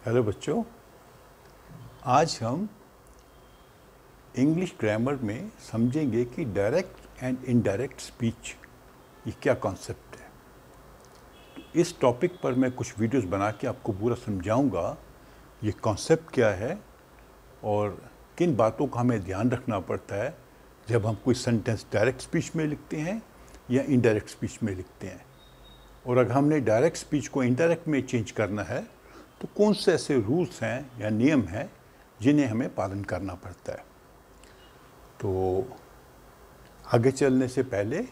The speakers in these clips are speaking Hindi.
हेलो बच्चों, आज हम इंग्लिश ग्रामर में समझेंगे कि डायरेक्ट एंड इनडायरेक्ट स्पीच ये क्या कॉन्सेप्ट है। तो इस टॉपिक पर मैं कुछ वीडियोस बना के आपको पूरा समझाऊंगा ये कॉन्सेप्ट क्या है और किन बातों का हमें ध्यान रखना पड़ता है जब हम कोई सेंटेंस डायरेक्ट स्पीच में लिखते हैं या इनडायरेक्ट स्पीच में लिखते हैं। और अगर हमने डायरेक्ट स्पीच को इनडायरेक्ट में चेंज करना है तो कौन से ऐसे रूल्स हैं या नियम हैं जिन्हें हमें पालन करना पड़ता है। तो आगे चलने से पहले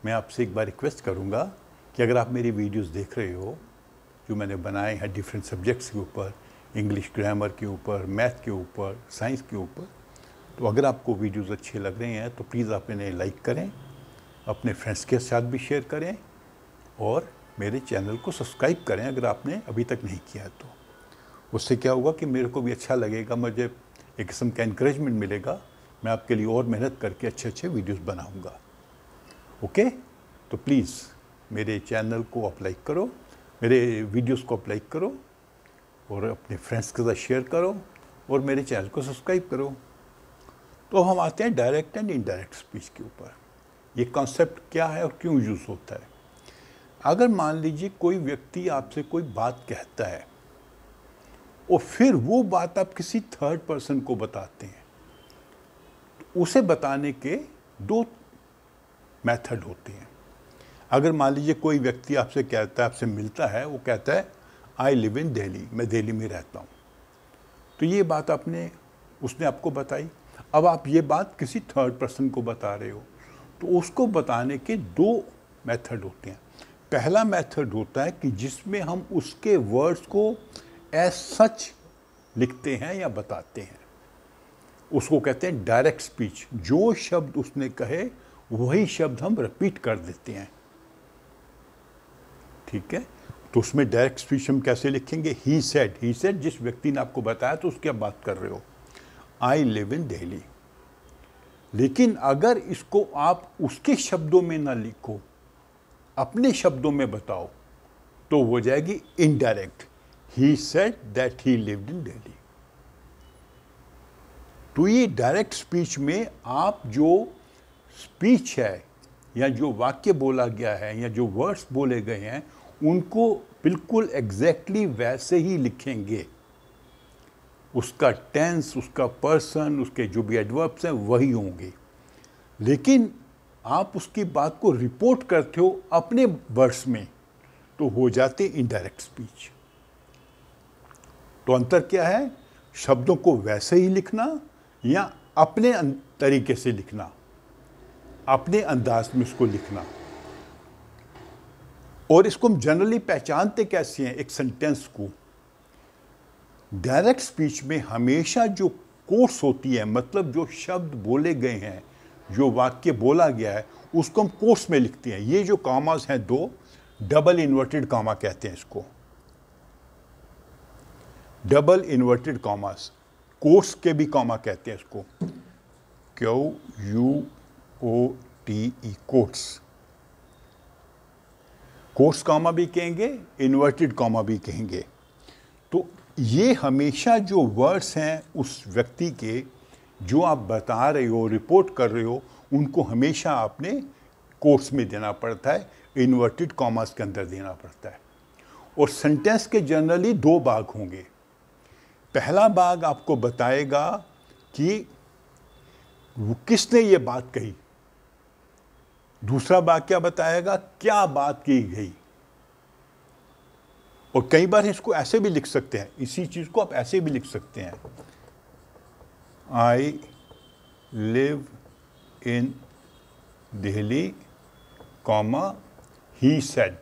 मैं आपसे एक बार रिक्वेस्ट करूंगा कि अगर आप मेरी वीडियोस देख रहे हो जो मैंने बनाए हैं डिफरेंट सब्जेक्ट्स के ऊपर, इंग्लिश ग्रामर के ऊपर, मैथ के ऊपर, साइंस के ऊपर, तो अगर आपको वीडियोस अच्छे लग रहे हैं तो प्लीज़ आप इन्हें लाइक करें, अपने फ्रेंड्स के साथ भी शेयर करें और मेरे चैनल को सब्सक्राइब करें अगर आपने अभी तक नहीं किया है तो। उससे क्या होगा कि मेरे को भी अच्छा लगेगा, मुझे एक किस्म का इंकरेजमेंट मिलेगा, मैं आपके लिए और मेहनत करके अच्छे अच्छे वीडियोस बनाऊंगा। ओके, तो प्लीज़ मेरे चैनल को आप लाइक करो, मेरे वीडियोस को आप लाइक करो और अपने फ्रेंड्स के साथ शेयर करो और मेरे चैनल को सब्सक्राइब करो। तो हम आते हैं डायरेक्ट एंड इनडायरेक्ट स्पीच के ऊपर। ये कॉन्सेप्ट क्या है और क्यों यूज़ होता है। अगर मान लीजिए कोई व्यक्ति आपसे कोई बात कहता है और फिर वो बात आप किसी थर्ड पर्सन को बताते हैं, तो उसे बताने के दो मेथड होते हैं। अगर मान लीजिए कोई व्यक्ति आपसे कहता है, आपसे मिलता है, वो कहता है आई लिव इन दिल्ली, मैं दिल्ली में रहता हूँ, तो ये बात उसने आपको बताई। अब आप ये बात किसी थर्ड पर्सन को बता रहे हो, तो उसको बताने के दो मेथड होते हैं। पहला मेथड होता है कि जिसमें हम उसके वर्ड्स को एज सच लिखते हैं या बताते हैं, उसको कहते हैं डायरेक्ट स्पीच। जो शब्द उसने कहे वही शब्द हम रिपीट कर देते हैं, ठीक है। तो उसमें डायरेक्ट स्पीच हम कैसे लिखेंगे? ही सेड, जिस व्यक्ति ने आपको बताया तो उसकी आप बात कर रहे हो, आई लिव इन दिल्ली। लेकिन अगर इसको आप उसके शब्दों में ना लिखो, अपने शब्दों में बताओ, तो हो जाएगी indirect. He said that he lived in Delhi. तो ये डायरेक्ट स्पीच में आप जो स्पीच है या जो वाक्य बोला गया है या जो वर्ड्स बोले गए हैं उनको बिल्कुल एग्जैक्टली वैसे ही लिखेंगे। उसका टेंस, उसका पर्सन, उसके जो भी एडवर्ब्स हैं वही होंगे। लेकिन आप उसकी बात को रिपोर्ट करते हो अपने वर्ड्स में, तो हो जाते इनडायरेक्ट स्पीच। तो अंतर क्या है? शब्दों को वैसे ही लिखना या अपने तरीके से लिखना, अपने अंदाज में उसको लिखना। और इसको हम जनरली पहचानते कैसे हैं एक सेंटेंस को? डायरेक्ट स्पीच में हमेशा जो कोट्स होती है, मतलब जो शब्द बोले गए हैं, जो वाक्य बोला गया है, उसको हम कोट्स में लिखते हैं। ये जो कॉमास हैं दो, डबल इन्वर्टेड कॉमा कहते हैं इसको, डबल इन्वर्टेड कॉमास, कोट्स के भी कॉमा कहते हैं इसको, QUOTE, कोट्स। कोट्स कॉमा भी कहेंगे, इन्वर्टेड कॉमा भी कहेंगे। तो ये हमेशा जो वर्ड्स हैं उस व्यक्ति के जो आप बता रहे हो, रिपोर्ट कर रहे हो, उनको हमेशा आपने कोट्स में देना पड़ता है, इन्वर्टेड कॉमास के अंदर देना पड़ता है। और सेंटेंस के जनरली दो भाग होंगे। पहला भाग आपको बताएगा कि किसने ये बात कही, दूसरा भाग क्या बताएगा, क्या बात की गई। और कई बार इसको ऐसे भी लिख सकते हैं, इसी चीज को आप ऐसे भी लिख सकते हैं, I live in Delhi, comma he said.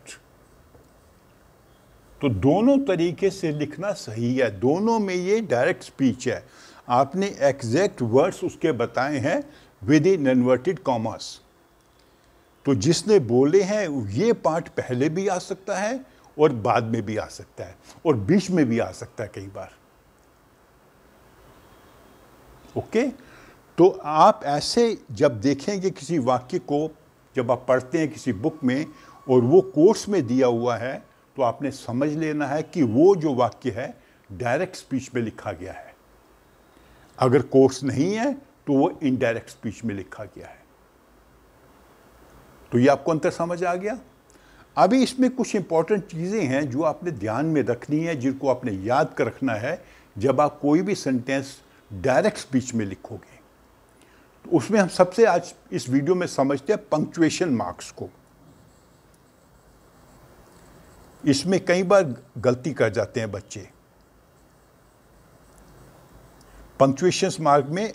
तो दोनों तरीके से लिखना सही है, दोनों में ये डायरेक्ट स्पीच है। आपने एग्जैक्ट वर्ड्स उसके बताए हैं विद इन इन्वर्टेड कॉमास। तो जिसने बोले हैं ये पार्ट पहले भी आ सकता है और बाद में भी आ सकता है और बीच में भी आ सकता है कई बार। ओके, तो आप ऐसे जब देखेंगे किसी वाक्य को, जब आप पढ़ते हैं किसी बुक में और वो कोट्स में दिया हुआ है, तो आपने समझ लेना है कि वो जो वाक्य है डायरेक्ट स्पीच में लिखा गया है। अगर कोट्स नहीं है तो वो इनडायरेक्ट स्पीच में लिखा गया है। तो ये आपको अंतर समझ आ गया। अभी इसमें कुछ इंपॉर्टेंट चीज़ें हैं जो आपने ध्यान में रखनी है, जिनको आपने याद कर रखना है जब आप कोई भी सेंटेंस डायरेक्ट स्पीच में लिखोगे। तो उसमें हम सबसे आज इस वीडियो में समझते हैं पंक्चुएशन मार्क्स को। इसमें कई बार गलती कर जाते हैं बच्चे। पंक्चुएशन मार्क में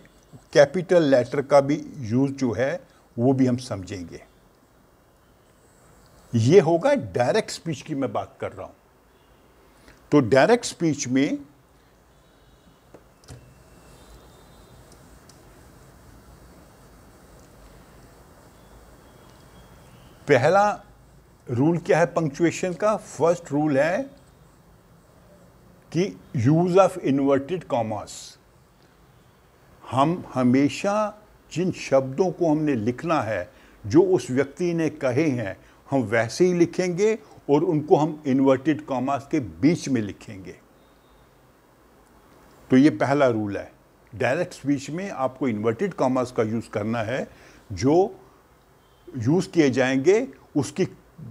कैपिटल लेटर का भी यूज जो है वो भी हम समझेंगे। ये होगा डायरेक्ट स्पीच की मैं बात कर रहा हूं। तो डायरेक्ट स्पीच में पहला रूल क्या है पंक्चुएशन का? फर्स्ट रूल है कि यूज ऑफ इन्वर्टेड कॉमास। हम हमेशा जिन शब्दों को हमने लिखना है जो उस व्यक्ति ने कहे हैं हम वैसे ही लिखेंगे और उनको हम इन्वर्टेड कॉमास के बीच में लिखेंगे। तो ये पहला रूल है। डायरेक्ट स्पीच में आपको इन्वर्टेड कॉमास का यूज़ करना है जो यूज़ किए जाएंगे उसकी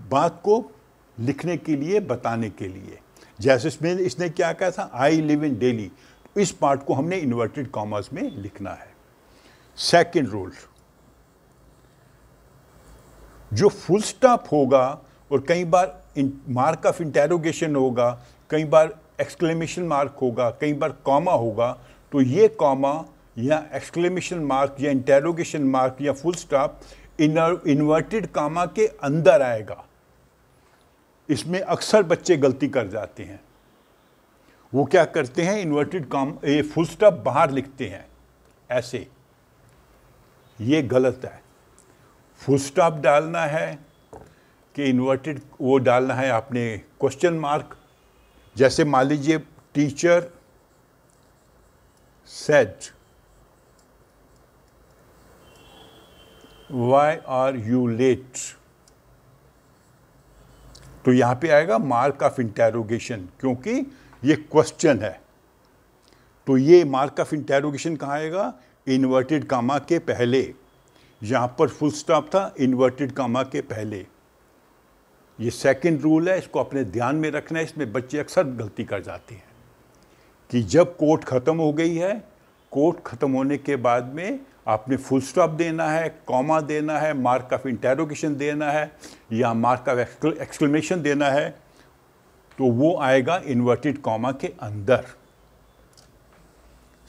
बात को लिखने के लिए, बताने के लिए। जैसे इसने क्या कहा था, आई लिव इन दिल्ली, इस पार्ट को हमने इन्वर्टेड कॉमास में लिखना है। सेकंड रूल, जो फुल स्टॉप होगा और कई बार मार्क ऑफ इंटेरोगेशन होगा, कई बार एक्सक्लेमेशन मार्क होगा, कई बार कॉमा होगा, तो ये कॉमा या एक्सक्लेमेशन मार्क या इंटेरोगेशन मार्क या फुल स्टॉप इन्वर्टेड कॉमा के अंदर आएगा। इसमें अक्सर बच्चे गलती कर जाते हैं। वो क्या करते हैं, इन्वर्टेड कॉमा ये फुल स्टॉप बाहर लिखते हैं ऐसे। ये गलत है। फुल स्टॉप डालना है कि इन्वर्टेड वो डालना है आपने क्वेश्चन मार्क। जैसे मान लीजिए teacher said why are you late, तो यहां पे आएगा मार्क ऑफ इंटेरोगेशन, क्योंकि ये क्वेश्चन है। तो ये मार्क ऑफ इंटेरोगेशन कहाँ आएगा? इन्वर्टेड कॉमा के पहले। यहां पर फुल स्टॉप था, इन्वर्टेड कॉमा के पहले। ये सेकंड रूल है, इसको अपने ध्यान में रखना है। इसमें बच्चे अक्सर गलती कर जाते हैं कि जब कोट खत्म हो गई है, कोट खत्म होने के बाद में आपने फुल स्टॉप देना है, कॉमा देना है, मार्क ऑफ इंटेरोगेशन देना है या मार्क ऑफ एक्सक्लेमेशन देना है, तो वो आएगा इन्वर्टेड कॉमा के अंदर।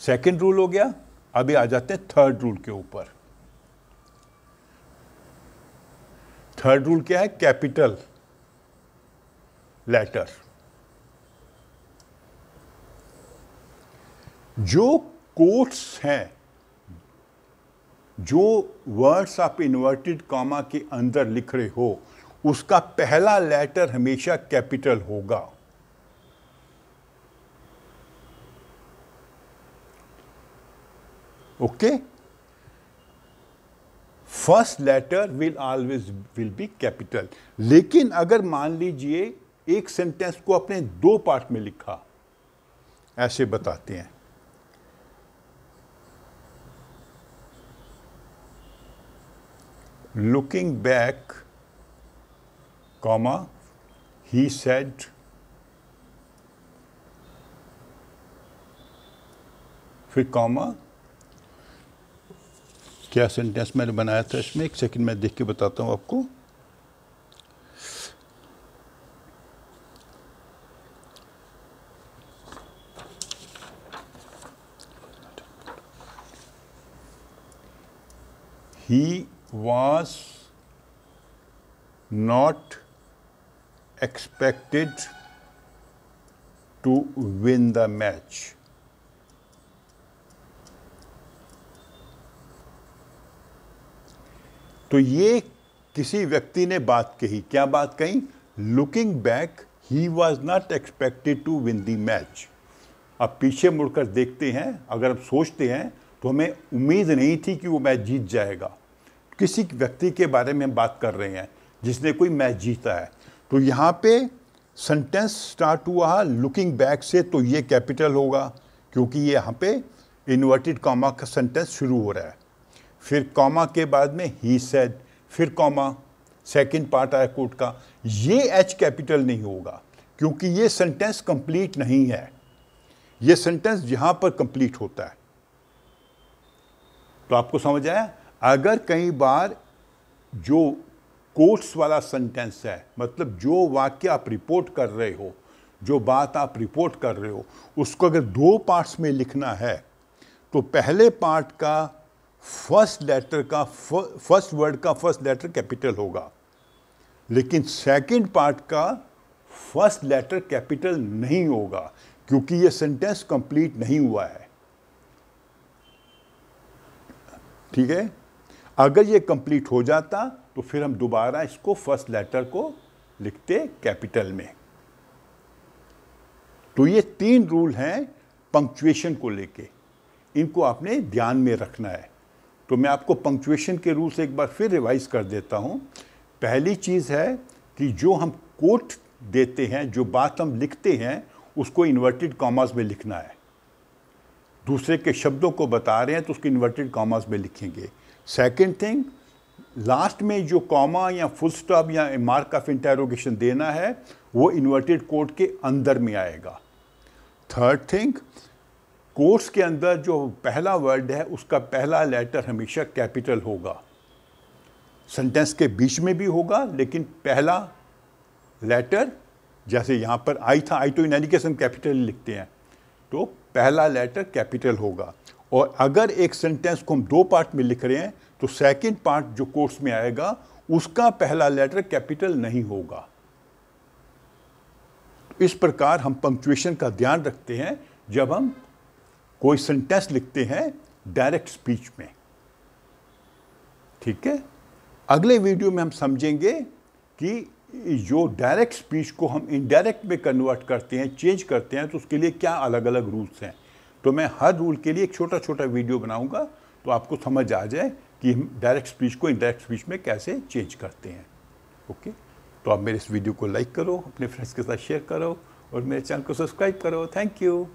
सेकंड रूल हो गया। अभी आ जाते हैं थर्ड रूल के ऊपर। थर्ड रूल क्या है? Capital letter. जो कोट्स हैं, जो वर्ड्स आप इन्वर्टेड कॉमा के अंदर लिख रहे हो, उसका पहला लेटर हमेशा कैपिटल होगा। Okay? First letter will always be capital. लेकिन अगर मान लीजिए एक सेंटेंस को आपने दो पार्ट में लिखा, ऐसे बताते हैं, looking back comma he said, फिर कॉमा, क्या सेंटेंस मैंने बनाया था इसमें, एक सेकंड मैं देख के बताता हूं आपको। He was not expected to win the match. तो ये किसी व्यक्ति ने बात कही, क्या बात कही? Looking back he was not expected to win the match. अब पीछे मुड़कर देखते हैं, अगर हम सोचते हैं तो हमें उम्मीद नहीं थी कि वो मैच जीत जाएगा। किसी व्यक्ति के बारे में हम बात कर रहे हैं जिसने कोई मैच जीता है। तो यहाँ पे सेंटेंस स्टार्ट हुआ लुकिंग बैक से, तो ये कैपिटल होगा क्योंकि ये यहाँ पे इन्वर्टेड कॉमा का सेंटेंस शुरू हो रहा है। फिर कॉमा के बाद में ही सेड, फिर कॉमा, सेकंड पार्ट आया कोट का, ये एच कैपिटल नहीं होगा क्योंकि ये सेंटेंस कंप्लीट नहीं है। ये सेंटेंस यहां पर कंप्लीट होता है। तो आपको समझ आया? अगर कई बार जो कोट्स वाला सेंटेंस है, मतलब जो वाक्य आप रिपोर्ट कर रहे हो, जो बात आप रिपोर्ट कर रहे हो, उसको अगर दो पार्ट्स में लिखना है तो पहले पार्ट का फर्स्ट लेटर का फर्स्ट वर्ड का फर्स्ट लेटर कैपिटल होगा, लेकिन सेकंड पार्ट का फर्स्ट लेटर कैपिटल नहीं होगा क्योंकि ये सेंटेंस कंप्लीट नहीं हुआ है। ठीक है? अगर ये कंप्लीट हो जाता तो फिर हम दोबारा इसको फर्स्ट लेटर को लिखते कैपिटल में। तो ये 3 रूल हैं पंक्चुएशन को लेके, इनको आपने ध्यान में रखना है। तो मैं आपको पंक्चुएशन के रूल्स एक बार फिर रिवाइज कर देता हूं। पहली चीज़ है कि जो हम कोट देते हैं, जो बात हम लिखते हैं, उसको इन्वर्टेड कॉमास में लिखना है। दूसरे के शब्दों को बता रहे हैं तो उसको इन्वर्टेड कॉमास में लिखेंगे। सेकंड थिंग, लास्ट में जो कॉमा या फुल स्टॉप या मार्क ऑफ इंटरोगेशन देना है वो इन्वर्टेड कोट के अंदर में आएगा। थर्ड थिंग, कोट्स के अंदर जो पहला वर्ड है उसका पहला लेटर हमेशा कैपिटल होगा। सेंटेंस के बीच में भी होगा, लेकिन पहला लेटर, जैसे यहाँ पर आई था, आई तो इन एनी केस हम कैपिटल लिखते हैं, तो पहला लेटर कैपिटल होगा। और अगर एक सेंटेंस को हम 2 पार्ट में लिख रहे हैं तो सेकंड पार्ट जो कोट्स में आएगा उसका पहला लेटर कैपिटल नहीं होगा। इस प्रकार हम पंक्चुएशन का ध्यान रखते हैं जब हम कोई सेंटेंस लिखते हैं डायरेक्ट स्पीच में। ठीक है? अगले वीडियो में हम समझेंगे कि जो डायरेक्ट स्पीच को हम इनडायरेक्ट में कन्वर्ट करते हैं, चेंज करते हैं, तो उसके लिए क्या अलग अलग रूल्स हैं। तो मैं हर रूल के लिए एक छोटा छोटा वीडियो बनाऊंगा तो आपको समझ आ जाए कि हम डायरेक्ट स्पीच को इनडायरेक्ट स्पीच में कैसे चेंज करते हैं। ओके? तो आप मेरे इस वीडियो को लाइक करो, अपने फ्रेंड्स के साथ शेयर करो और मेरे चैनल को सब्सक्राइब करो। Thank you.